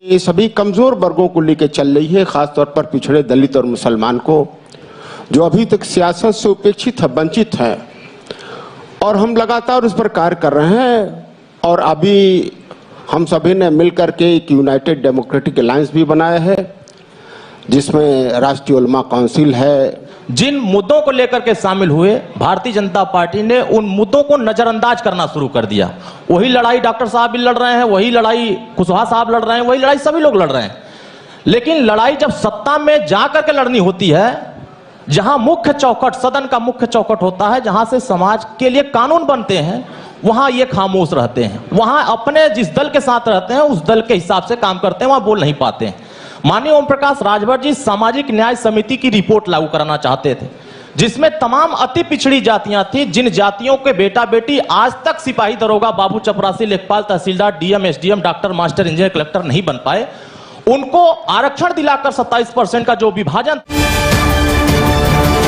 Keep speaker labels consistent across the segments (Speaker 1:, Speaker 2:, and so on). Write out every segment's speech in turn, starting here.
Speaker 1: ये सभी कमजोर वर्गों को लेकर चल रही है, खासतौर पर पिछड़े दलित और मुसलमान को, जो अभी तक सियासत से उपेक्षित है, वंचित है। और हम लगातार उस पर कार्य कर रहे हैं। और अभी हम सभी ने मिलकर के एक यूनाइटेड डेमोक्रेटिक अलायंस भी बनाया है, जिसमें राष्ट्रीय उलमा काउंसिल है।
Speaker 2: जिन मुद्दों को लेकर के शामिल हुए, भारतीय जनता पार्टी ने उन मुद्दों को नजरअंदाज करना शुरू कर दिया। वही लड़ाई डॉक्टर साहब भी लड़ रहे हैं, वही लड़ाई कुशवाहा साहब लड़ रहे हैं, वही लड़ाई सभी लोग लड़ रहे हैं। लेकिन लड़ाई जब सत्ता में जाकर के लड़नी होती है, जहां मुख्य चौखट, सदन का मुख्य चौखट होता है, जहां से समाज के लिए कानून बनते हैं, वहां ये खामोश रहते हैं। वहां अपने जिस दल के साथ रहते हैं उस दल के हिसाब से काम करते हैं, वहां बोल नहीं पाते हैं। माननीय ओम प्रकाश राजभर जी सामाजिक न्याय समिति की रिपोर्ट लागू कराना चाहते थे, जिसमें तमाम अति पिछड़ी जातियां थी, जिन जातियों के बेटा बेटी आज तक सिपाही, दरोगा, बाबू, चपरासी, लेखपाल, तहसीलदार, DM, SDM, doctor, master, engineer, collector नहीं बन पाए, उनको आरक्षण दिलाकर 27% का जो विभाजन।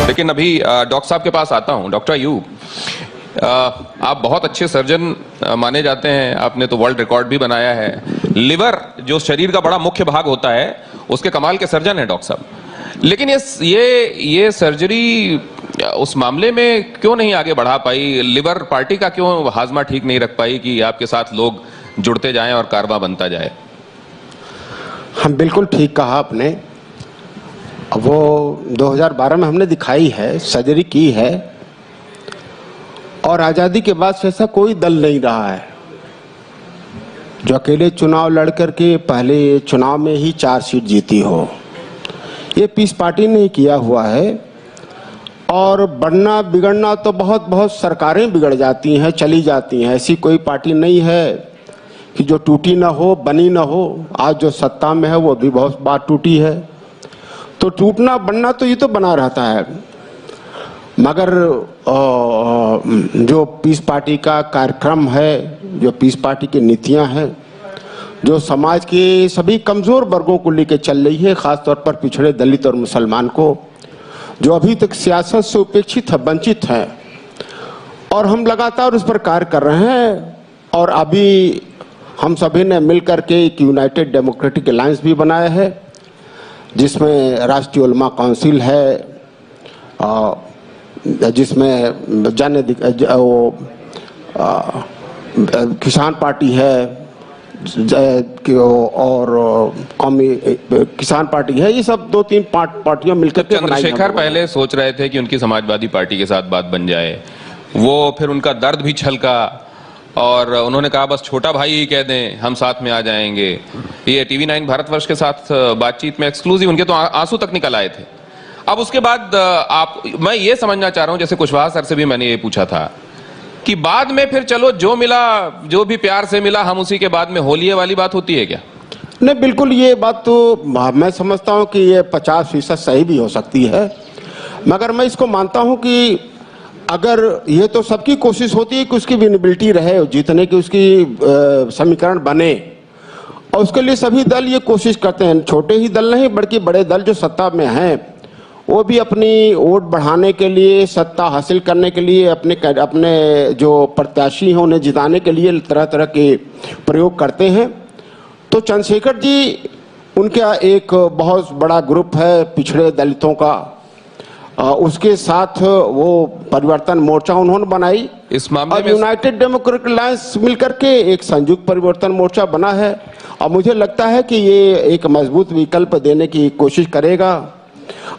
Speaker 3: लेकिन अभी डॉक्टर साहब के पास आता हूं। डॉक्टर अयूब, आप बहुत अच्छे सर्जन माने जाते हैं, आपने तो वर्ल्ड रिकॉर्ड भी बनाया है। लिवर जो शरीर का बड़ा मुख्य भाग होता है, उसके कमाल के सर्जन हैं डॉक्टर साहब। लेकिन ये सर्जरी उस मामले में क्यों नहीं आगे बढ़ा पाई? लिवर पार्टी का क्यों हाजमा ठीक नहीं रख पाई कि आपके साथ लोग जुड़ते जाएं और कारवा बनता जाए?
Speaker 1: हम बिल्कुल ठीक कहा आपने। वो 2012 में हमने दिखाई है, सर्जरी की है, और आज़ादी के बाद से ऐसा कोई दल नहीं रहा है जो अकेले चुनाव लड़ करके पहले चुनाव में ही 4 सीट जीती हो। ये पीस पार्टी ने किया हुआ है। और बढ़ना बिगड़ना तो बहुत सरकारें बिगड़ जाती हैं, चली जाती हैं। ऐसी कोई पार्टी नहीं है कि जो टूटी ना हो, बनी ना हो। आज जो सत्ता में है वो भी बहुत बार टूटी है। तो टूटना बनना तो ये तो बना रहता है, मगर जो पीस पार्टी का कार्यक्रम है, जो पीस पार्टी की नीतियां हैं, जो समाज के सभी कमजोर वर्गों को लेकर चल रही है, खासतौर पर पिछड़े दलित और मुसलमान को, जो अभी तक सियासत से उपेक्षित है, वंचित है। और हम लगातार उस पर कार्य कर रहे हैं। और अभी हम सभी ने मिलकर के एक यूनाइटेड डेमोक्रेटिक अलायंस भी बनाया है, जिसमें राष्ट्रीय उलमा काउंसिल है, जिसमें किसान पार्टी है और कौमी किसान पार्टी है। ये सब 2-3 पार्टियां मिलकर के
Speaker 3: चंद्रशेखर पहले सोच रहे थे कि उनकी समाजवादी पार्टी के साथ बात बन जाए, वो फिर उनका दर्द भी छलका और उन्होंने कहा बस छोटा भाई ही कह दें, हम साथ में आ जाएंगे। ये टीवी 9 भारतवर्ष के साथ बातचीत में एक्सक्लूसिव उनके तो आंसू तक निकल आए थे। अब उसके बाद मैं ये समझना चाह रहा हूं, जैसे कुशवाहा सर से भी मैंने ये पूछा था कि बाद में फिर चलो जो मिला, जो भी प्यार से मिला, हम उसी के बाद में होलिये वाली बात होती है क्या?
Speaker 1: नहीं, बिल्कुल ये बात तो मैं समझता हूं कि ये 50% सही भी हो सकती है, मगर मैं इसको मानता हूं कि अगर ये तो सबकी कोशिश होती है कि उसकी विनेबिलिटी रहे, जीतने की उसकी समीकरण बने, और उसके लिए सभी दल ये कोशिश करते हैं। छोटे ही दल नहीं बल्कि बड़े दल जो सत्ता में हैं, वो भी अपनी वोट बढ़ाने के लिए, सत्ता हासिल करने के लिए, अपने जो प्रत्याशी हैं उन्हें जिताने के लिए तरह तरह के प्रयोग करते हैं। तो चंद्रशेखर जी, उनका एक बहुत बड़ा ग्रुप है पिछड़े दलितों का, उसके साथ वो परिवर्तन मोर्चा उन्होंने बनाई।
Speaker 3: इस मामले में
Speaker 1: यूनाइटेड डेमोक्रेटिक अलायंस मिलकर के एक संयुक्त परिवर्तन मोर्चा बना है, और मुझे लगता है कि ये एक मजबूत विकल्प देने की कोशिश करेगा।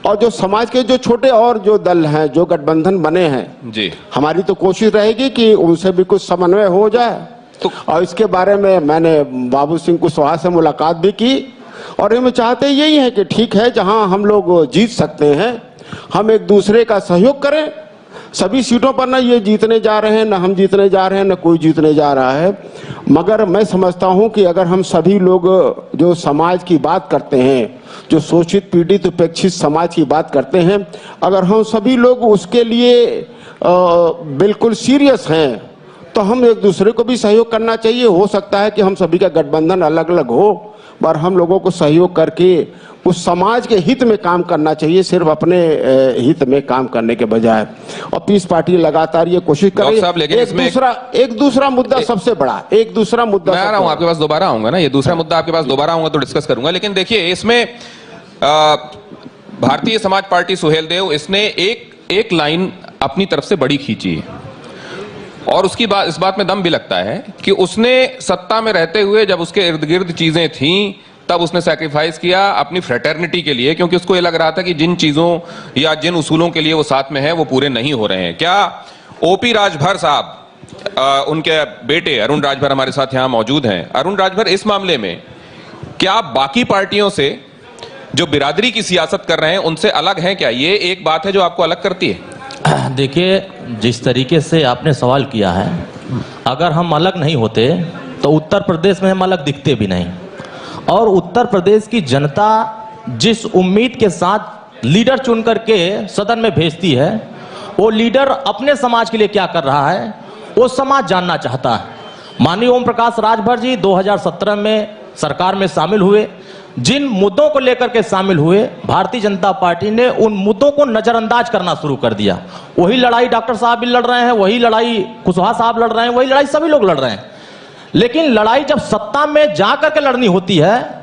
Speaker 1: और जो समाज के जो छोटे और जो दल हैं, जो गठबंधन बने हैं
Speaker 3: जी,
Speaker 1: हमारी तो कोशिश रहेगी कि उनसे भी कुछ समन्वय हो जाए। तो और इसके बारे में मैंने बाबू सिंह कुशवाहा से मुलाकात भी की, और हम चाहते यही है कि ठीक है, जहां हम लोग जीत सकते हैं हम एक दूसरे का सहयोग करें। सभी सीटों पर न ये जीतने जा रहे हैं, न हम जीतने जा रहे हैं, न कोई जीतने जा रहा है। मगर मैं समझता हूं कि अगर हम सभी लोग जो समाज की बात करते हैं, जो शोषित, पीड़ित, उपेक्षित समाज की बात करते हैं, अगर हम सभी लोग उसके लिए बिल्कुल सीरियस हैं, तो हम एक दूसरे को भी सहयोग करना चाहिए। हो सकता है कि हम सभी का गठबंधन अलग अलग हो, पर हम लोगों को सहयोग करके उस समाज के हित में काम करना चाहिए, सिर्फ अपने हित में काम करने के बजाय। और पीस पार्टी लगातार ये कोशिश कर रही है।
Speaker 3: लेकिन
Speaker 1: एक दूसरा मुद्दा सबसे बड़ा, एक दूसरा मुद्दा
Speaker 3: मैं आ रहा हूं आपके पास, दोबारा आऊंगा ना, ये दूसरा मुद्दा आपके पास दोबारा आऊंगा तो डिस्कस करूंगा। लेकिन देखिए, इसमें भारतीय समाज पार्टी सुहेल देव, इसने एक लाइन अपनी तरफ से बड़ी खींची है और उसकी बात, इस बात में दम भी लगता है कि उसने सत्ता में रहते हुए जब उसके इर्द गिर्द चीजें थीं तब उसने सैक्रिफाइस किया अपनी फ्रेटर्निटी के लिए, क्योंकि उसको ये लग रहा था कि जिन चीजों या जिन उसूलों के लिए वो साथ में है वो पूरे नहीं हो रहे हैं। क्या ओपी राजभर साहब, उनके बेटे अरुण राजभर हमारे साथ यहां मौजूद हैं, अरुण राजभर इस मामले में क्या बाकी पार्टियों से जो बिरादरी की सियासत कर रहे हैं उनसे अलग हैं क्या? ये एक बात है जो आपको अलग करती है?
Speaker 2: देखिए, जिस तरीके से आपने सवाल किया है, अगर हम अलग नहीं होते तो उत्तर प्रदेश में हम अलग दिखते भी नहीं। और उत्तर प्रदेश की जनता जिस उम्मीद के साथ लीडर चुन करके सदन में भेजती है, वो लीडर अपने समाज के लिए क्या कर रहा है वो समाज जानना चाहता है। माननीय ओम प्रकाश राजभर जी 2017 में सरकार में शामिल हुए, जिन मुद्दों को लेकर के शामिल हुए, भारतीय जनता पार्टी ने उन मुद्दों को नजरअंदाज करना शुरू कर दिया। वही लड़ाई डॉक्टर साहब भी लड़ रहे हैं, वही लड़ाई कुशवाहा साहब लड़ रहे हैं, वही लड़ाई सभी लोग लड़ रहे हैं। लेकिन लड़ाई जब सत्ता में जाकर के लड़नी होती है,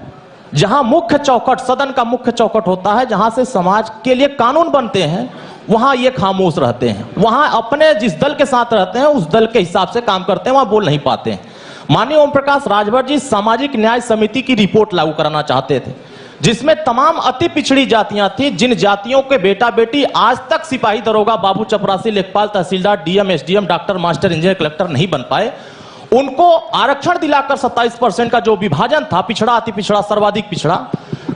Speaker 2: जहां मुख्य चौखट, सदन का मुख्य चौखट होता है, जहां से समाज के लिए कानून बनते हैं, वहां ये खामोश रहते हैं। वहां अपने जिस दल के साथ रहते हैं उस दल के हिसाब से काम करते हैं, वहां बोल नहीं पाते हैं। माननीय ओम प्रकाश राजभर जी सामाजिक न्याय समिति की रिपोर्ट लागू कराना चाहते थे, जिसमें तमाम अति पिछड़ी जातियां थी, जिन जातियों के बेटा बेटी आज तक सिपाही, दरोगा, बाबू, चपरासी, लेखपाल, तहसीलदार, DM, SDM, doctor, master, engineer, collector नहीं बन पाए, उनको आरक्षण दिलाकर 27% का जो विभाजन था, पिछड़ा, अति पिछड़ा, सर्वाधिक पिछड़ा,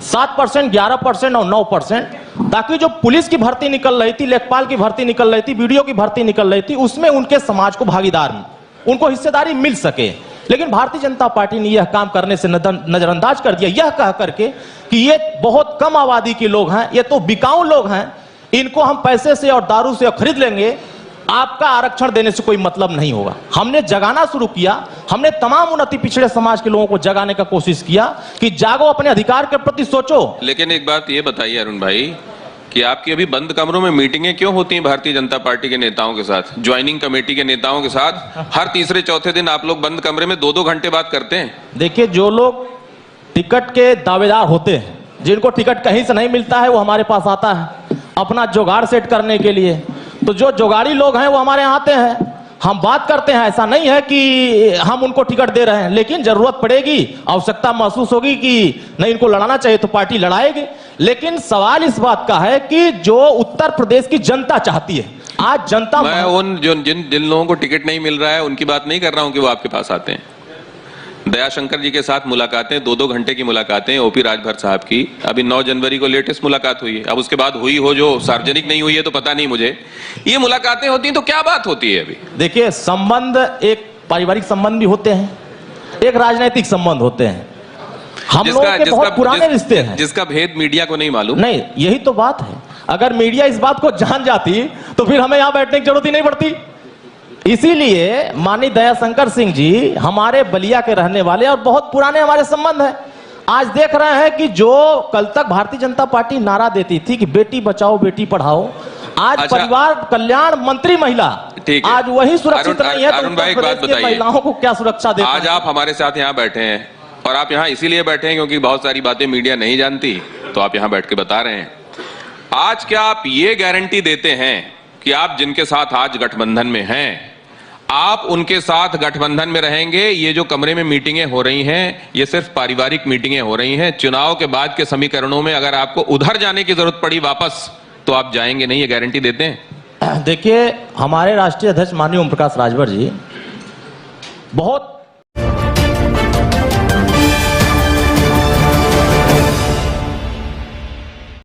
Speaker 2: 7%, 11% और 9%, ताकि जो पुलिस की भर्ती निकल रही थी, लेखपाल की भर्ती निकल रही थी, वीडियो की भर्ती निकल रही थी, उसमें उनके समाज को भागीदार, उनको हिस्सेदारी मिल सके। लेकिन भारतीय जनता पार्टी ने यह काम करने से नजरअंदाज कर दिया, यह कह करके कि ये बहुत कम आबादी के लोग हैं, ये तो बिकाऊ लोग हैं, इनको हम पैसे से और दारू से खरीद लेंगे, आपका आरक्षण देने से कोई मतलब नहीं होगा। हमने जगाना शुरू किया, हमने तमाम उन अति पिछड़े समाज के लोगों को जगाने का कोशिश किया कि जागो, अपने अधिकार के प्रति सोचो।
Speaker 3: लेकिन एक बात ये बताइए अरुण भाई कि आपकी अभी बंद कमरों में मीटिंगें क्यों होती हैं भारतीय जनता पार्टी के नेताओं के साथ, ज्वाइनिंग कमेटी के नेताओं के साथ? हर तीसरे चौथे दिन आप लोग बंद कमरे में 2-2 घंटे बात करते हैं।
Speaker 2: देखिए, जो लोग टिकट के दावेदार होते हैं, जिनको टिकट कहीं से नहीं मिलता है, वो हमारे पास आता है अपना जुगाड़ सेट करने के लिए। तो जो जुगाड़ी लोग हैं वो हमारे यहाँ आते हैं, हम बात करते हैं। ऐसा नहीं है कि हम उनको टिकट दे रहे हैं, लेकिन जरूरत पड़ेगी, आवश्यकता महसूस होगी कि नहीं इनको लड़ाना चाहिए तो पार्टी लड़ाएगी। लेकिन सवाल इस बात का है कि जो उत्तर प्रदेश की जनता चाहती है, आज जनता,
Speaker 3: मैं उन जिन लोगों को टिकट नहीं मिल रहा है उनकी बात नहीं कर रहा हूं कि वो आपके पास आते हैं। दयाशंकर जी के साथ मुलाकातें, 2-2 घंटे की मुलाकातें, ओपी राजभर साहब की अभी 9 जनवरी को लेटेस्ट मुलाकात हुई है। अब उसके बाद हुई हो जो सार्वजनिक नहीं हुई है तो पता नहीं मुझे। ये मुलाकातें होती हैं तो क्या बात होती है? अभी
Speaker 2: देखिए, संबंध एक पारिवारिक संबंध भी होते हैं, एक राजनीतिक संबंध होते हैं। हम लोगों के बहुत पुराने रिश्ते हैं, जिसका
Speaker 3: भेद मीडिया को नहीं मालूम।
Speaker 2: नहीं, यही तो बात है। अगर मीडिया इस बात को जान जाती तो फिर हमें यहां बैठने की जरूरत ही नहीं पड़ती। इसीलिए माननीय दयाशंकर सिंह जी हमारे बलिया के रहने वाले और बहुत पुराने हमारे संबंध हैं। आज देख रहे हैं कि जो कल तक भारतीय जनता पार्टी नारा देती थी कि बेटी बचाओ बेटी पढ़ाओ, आज
Speaker 3: अच्छा,
Speaker 2: परिवार कल्याण मंत्री महिला, आज वही सुरक्षित नहीं है।
Speaker 3: अरुण भाई, एक बात बताइए,
Speaker 2: महिलाओं को क्या सुरक्षा देते?
Speaker 3: आज आप हमारे साथ यहाँ बैठे हैं और आप यहाँ इसीलिए बैठे हैं क्योंकि बहुत सारी बातें मीडिया नहीं जानती, तो आप यहाँ बैठ के बता रहे हैं। आज क्या आप ये गारंटी देते हैं कि आप जिनके साथ आज गठबंधन में हैं, आप उनके साथ गठबंधन में रहेंगे? ये जो कमरे में मीटिंगें हो रही हैं, ये सिर्फ पारिवारिक मीटिंगें हो रही हैं। चुनाव के बाद के समीकरणों में अगर आपको उधर जाने की जरूरत पड़ी वापस, तो आप जाएंगे नहीं, ये गारंटी देते हैं?
Speaker 2: देखिए, हमारे राष्ट्रीय अध्यक्ष माननीय ओम प्रकाश राजभर जी बहुत